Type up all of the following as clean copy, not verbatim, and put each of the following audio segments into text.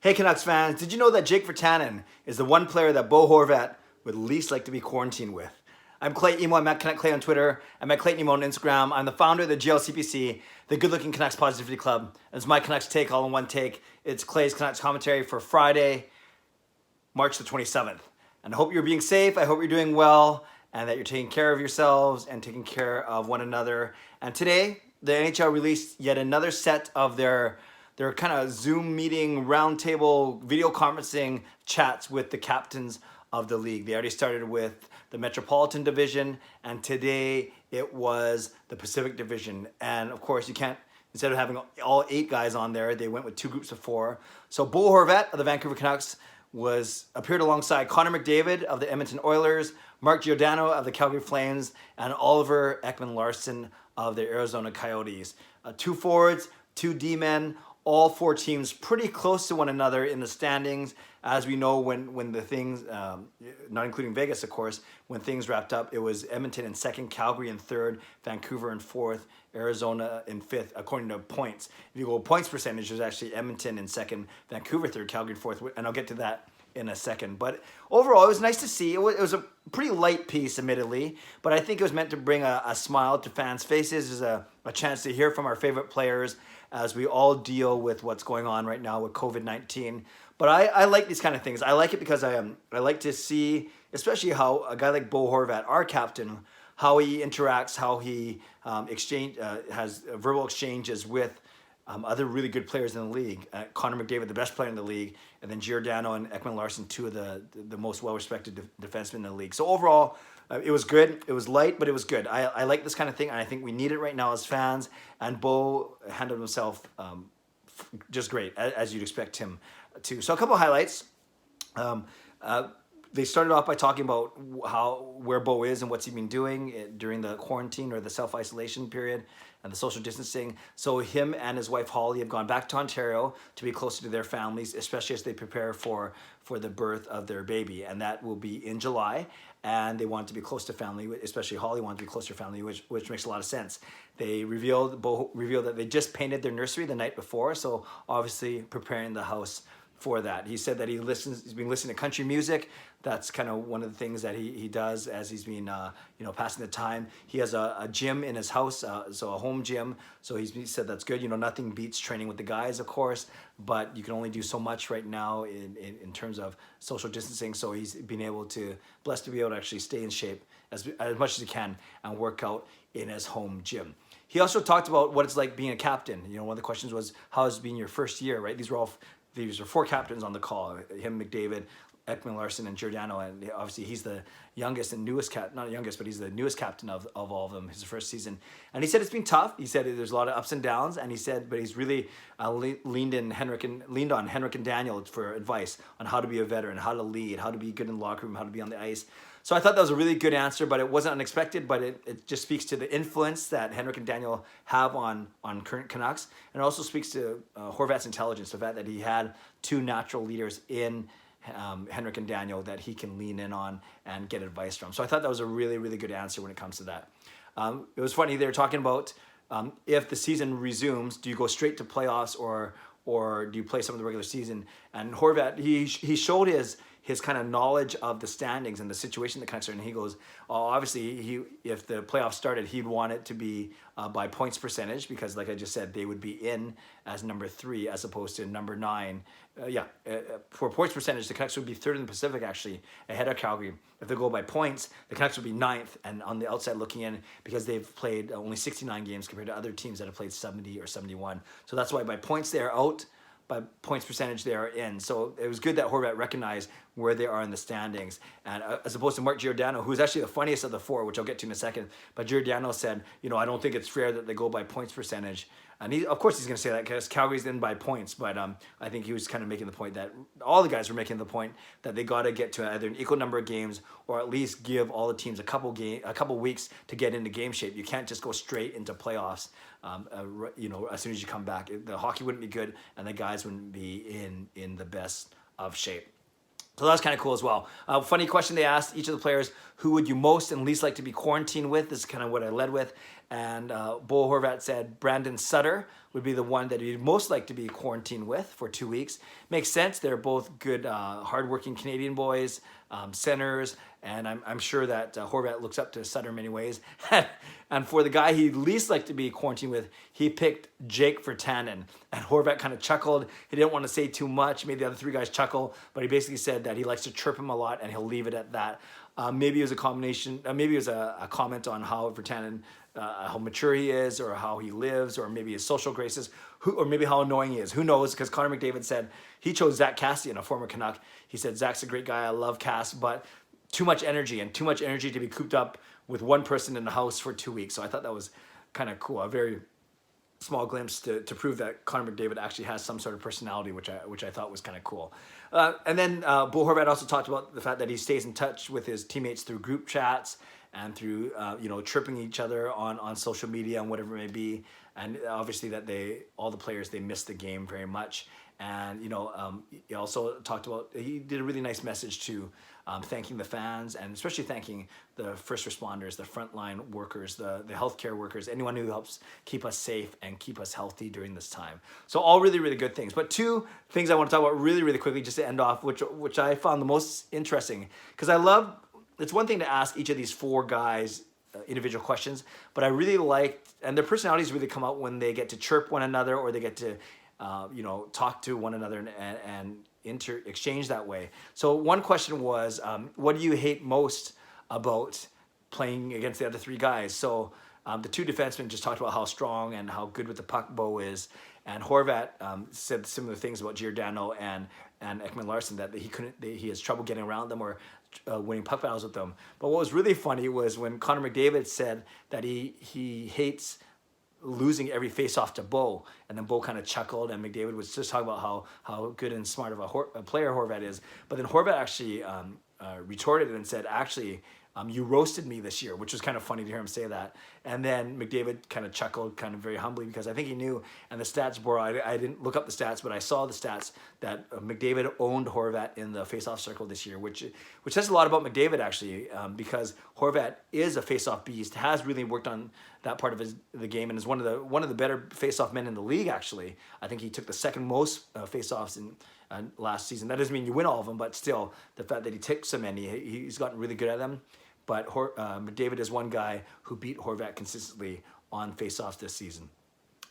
Hey Canucks fans, did you know that Jake Virtanen is the one player that Bo Horvat would least like to be quarantined with? I'm Clay Emo, I'm at Canuck Clay on Twitter, I'm at Clayton Emo on Instagram. I'm the founder of the GLCPC, the Good Looking Canucks Positivity Club. It's my Canucks take, all in one take. It's Clay's Canucks commentary for Friday, March the 27th. And I hope you're being safe, I hope you're doing well, and that you're taking care of yourselves and taking care of one another. And today, the NHL released yet another set of their kind of Zoom meeting, roundtable, video conferencing chats with the captains of the league. They already started with the Metropolitan Division, and today it was the Pacific Division. And of course, you can't, instead of having all 8 guys on there, they went with 2 groups of 4. So Bo Horvat of the Vancouver Canucks appeared alongside Connor McDavid of the Edmonton Oilers, Mark Giordano of the Calgary Flames, and Oliver Ekman-Larsson of the Arizona Coyotes. 2 forwards, 2 D-men, all 4 teams pretty close to one another in the standings. As we know, when the things, not including Vegas, of course, when things wrapped up, it was Edmonton in 2nd, Calgary in 3rd, Vancouver in 4th, Arizona in 5th, according to points. If you go points percentage, there's actually Edmonton in 2nd, Vancouver 3rd, Calgary 4th, and I'll get to that in a second. But overall, it was nice to see. It was a pretty light piece, admittedly, but I think it was meant to bring a smile to fans' faces. It was a chance to hear from our favorite players as we all deal with what's going on right now with COVID-19. But I like these kind of things. I like it because I like to see, especially how a guy like Bo Horvat, our captain, how he interacts, how he has verbal exchanges with other really good players in the league. Connor McDavid, the best player in the league, and then Giordano and Ekman-Larsson, 2 of the most well-respected defensemen in the league. So overall, it was good. It was light, but it was good. I like this kind of thing, and I think we need it right now as fans. And Bo handled himself just great, as you'd expect him to. So a couple of highlights. They started off by talking about where Bo is and what's he been doing during the quarantine or the self-isolation period and the social distancing. So him and his wife Holly have gone back to Ontario to be closer to their families, especially as they prepare for the birth of their baby, and that will be in July. And they want to be close to family, especially Holly wanted to be close to family, which makes a lot of sense. Bo revealed that they just painted their nursery the night before, so obviously preparing the house for that. He said that he's been listening to country music. That's kind of one of the things that he does as he's been passing the time. He has a gym in his house, so a home gym. So he said that's good. Nothing beats training with the guys, of course, but you can only do so much right now in terms of social distancing. So he's been blessed to be able to actually stay in shape as much as he can and work out in his home gym. He also talked about what it's like being a captain. One of the questions was, how has it been your first year, right? These are 4 captains on the call, him, McDavid, Ekman-Larsson, and Giordano, and obviously he's the youngest and newest not youngest, but he's the newest captain of all of them, his first season. And he said it's been tough. He said there's a lot of ups and downs, and he said, but he's really leaned on Henrik and Daniel for advice on how to be a veteran, how to lead, how to be good in the locker room, how to be on the ice. So I thought that was a really good answer, but it wasn't unexpected, but it just speaks to the influence that Henrik and Daniel have on current Canucks, and it also speaks to Horvat's intelligence, the fact that he had 2 natural leaders in Henrik and Daniel that he can lean in on and get advice from. So I thought that was a really, really good answer when it comes to that. It was funny, they were talking about if the season resumes, do you go straight to playoffs or do you play some of the regular season? And Horvat, he showed his kind of knowledge of the standings and the situation the Canucks are in. He goes, obviously, if the playoffs started, he'd want it to be by points percentage because, like I just said, they would be in as number 3 as opposed to number 9. For points percentage, the Canucks would be 3rd in the Pacific, actually, ahead of Calgary. If they go by points, the Canucks would be 9th and on the outside looking in because they've played only 69 games compared to other teams that have played 70 or 71. So that's why by points they are out. By points percentage they are in. So it was good that Horvat recognized where they are in the standings. And as opposed to Mark Giordano, who's actually the funniest of the 4, which I'll get to in a second. But Giordano said, I don't think it's fair that they go by points percentage. And of course he's going to say that because Calgary's in by points. But I think he was kind of making the point that all the guys were making the point that they got to get to either an equal number of games or at least give all the teams a couple weeks to get into game shape. You can't just go straight into playoffs. As soon as you come back, the hockey wouldn't be good, and the guys wouldn't be in the best of shape. So that was kind of cool as well. Funny question they asked each of the players, who would you most and least like to be quarantined with? This is kind of what I led with. And Bo Horvat said Brandon Sutter would be the one that he'd most like to be quarantined with for 2 weeks. Makes sense. They're both good, hardworking Canadian boys, centers, and I'm sure that Horvat looks up to Sutter in many ways. And for the guy he'd least like to be quarantined with, he picked Jake Virtanen. And Horvat kind of chuckled. He didn't want to say too much. Made the other three guys chuckle, but he basically said that he likes to chirp him a lot, and he'll leave it at that. Maybe it was a combination. Maybe it was a comment on how Virtanen, how mature he is, or how he lives, or maybe his social graces, or maybe how annoying he is. Who knows? Because Connor McDavid said he chose Zach Cassian, a former Canuck. He said Zach's a great guy. I love Cass, but too much energy to be cooped up with one person in the house for 2 weeks. So I thought that was kind of cool. A very small glimpse to prove that Connor McDavid actually has some sort of personality, which I thought was kind of cool. And then Bo Horvat also talked about the fact that he stays in touch with his teammates through group chats and through chirping each other on social media and whatever it may be. And obviously that all the players, they miss the game very much. And he also talked about, he did a really nice message to thanking the fans, and especially thanking the first responders, the frontline workers, the healthcare workers, anyone who helps keep us safe and keep us healthy during this time. So all really, really good things. But two things I want to talk about really, really quickly just to end off, which I found the most interesting, because it's one thing to ask each of these four guys individual questions, but I really liked, and their personalities really come out when they get to chirp one another, or they get to talk to one another and exchange that way. So one question was, what do you hate most about playing against the other three guys? So the two defensemen just talked about how strong and how good with the puck Bo is, and Horvat said similar things about Giordano and Ekman-Larsson, that he has trouble getting around them or winning puck battles with them. But what was really funny was when Connor McDavid said that he hates losing every face-off to Bo, and then Bo kind of chuckled, and McDavid was just talking about how good and smart of a player Horvat is. But then Horvat actually retorted and said, actually, you roasted me this year, which was kind of funny to hear him say that. And then McDavid kind of chuckled, kind of very humbly, because I think he knew, and the stats bore, I didn't look up the stats, but I saw the stats that McDavid owned Horvat in the face-off circle this year, which says a lot about McDavid, actually, because Horvat is a face-off beast, has really worked on that part of the game, and is one of the better face-off men in the league, actually. I think he took the second most face-offs in last season. That doesn't mean you win all of them, but still, the fact that he takes so many, he's gotten really good at them. But McDavid is one guy who beat Horvat consistently on face-offs this season.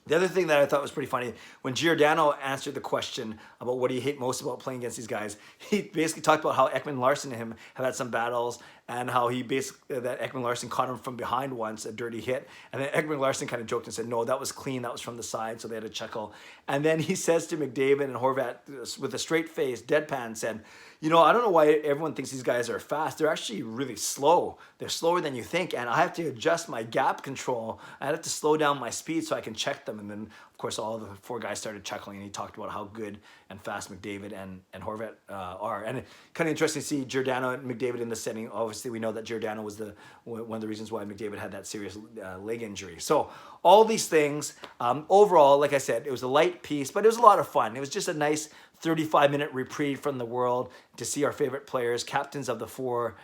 The other thing that I thought was pretty funny, when Giordano answered the question about what do you hate most about playing against these guys, he basically talked about how Ekman-Larsson and him have had some battles, and how that Ekman-Larsson caught him from behind once, a dirty hit, and then Ekman-Larsson kind of joked and said, no, that was clean, that was from the side, so they had a chuckle. And then he says to McDavid and Horvat, with a straight face, deadpan, said, I don't know why everyone thinks these guys are fast. They're actually really slow. They're slower than you think, and I have to adjust my gap control. I have to slow down my speed so I can check them. And then, of course, all the four guys started chuckling, and he talked about how good and fast McDavid and Horvat are. And kind of interesting to see Giordano and McDavid in the setting. Obviously, we know that Giordano was one of the reasons why McDavid had that serious leg injury. So all these things, overall, like I said, it was a light piece, but it was a lot of fun. It was just a nice 35-minute reprieve from the world to see our favorite players, captains of the four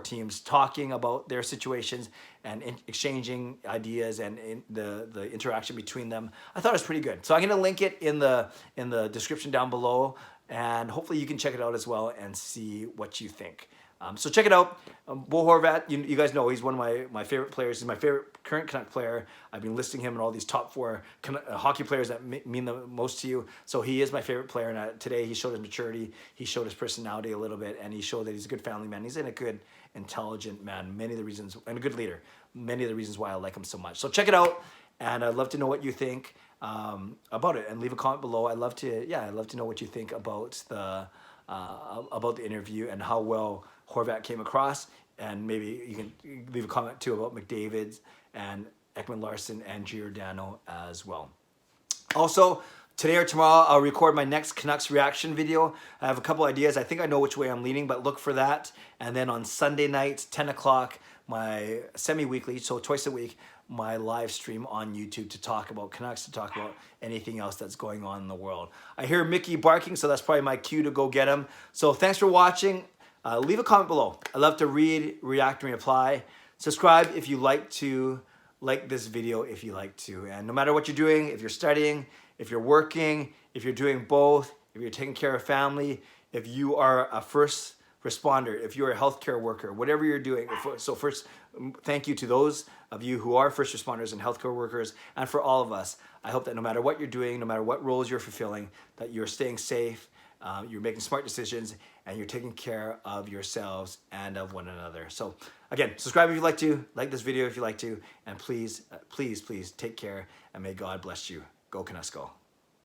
teams, talking about their situations and exchanging ideas and the interaction between them. I thought it was pretty good. So I'm going to link it in the description down below, and hopefully you can check it out as well and see what you think. So check it out. Bo Horvat, you guys know he's one of my favorite players. He's my favorite current Canuck player. I've been listing him in all these top four hockey players that mean the most to you. So he is my favorite player. And today he showed his maturity. He showed his personality a little bit. And he showed that he's a good family man. He's a good, intelligent man. Many of the reasons, and a good leader. Many of the reasons why I like him so much. So check it out. And I'd love to know what you think about it. And leave a comment below. I'd love to know what you think about the interview and how well Horvat came across, and maybe you can leave a comment too about McDavid's and Ekman-Larsson and Giordano as well. Also, today or tomorrow, I'll record my next Canucks reaction video. I have a couple ideas. I think I know which way I'm leaning, but look for that. And then on Sunday night, 10 o'clock, my semi-weekly, so twice a week, my live stream on YouTube to talk about Canucks, to talk about anything else that's going on in the world. I hear Mickey barking, so that's probably my cue to go get him. So thanks for watching. Leave a comment below. I love to read, react, and reply. Subscribe if you like to like this video if you like to. And no matter what you're doing, if you're studying, if you're working, if you're doing both, if you're taking care of family, if you are a first responder, if you're a healthcare worker, whatever you're doing. So first, thank you to those of you who are first responders and healthcare workers, and for all of us. I hope that no matter what you're doing, no matter what roles you're fulfilling, that you're staying safe, you're making smart decisions, and you're taking care of yourselves and of one another. So again, subscribe if you'd like to, like this video if you'd like to, and please, please, please take care, and may God bless you. Go Canucks go.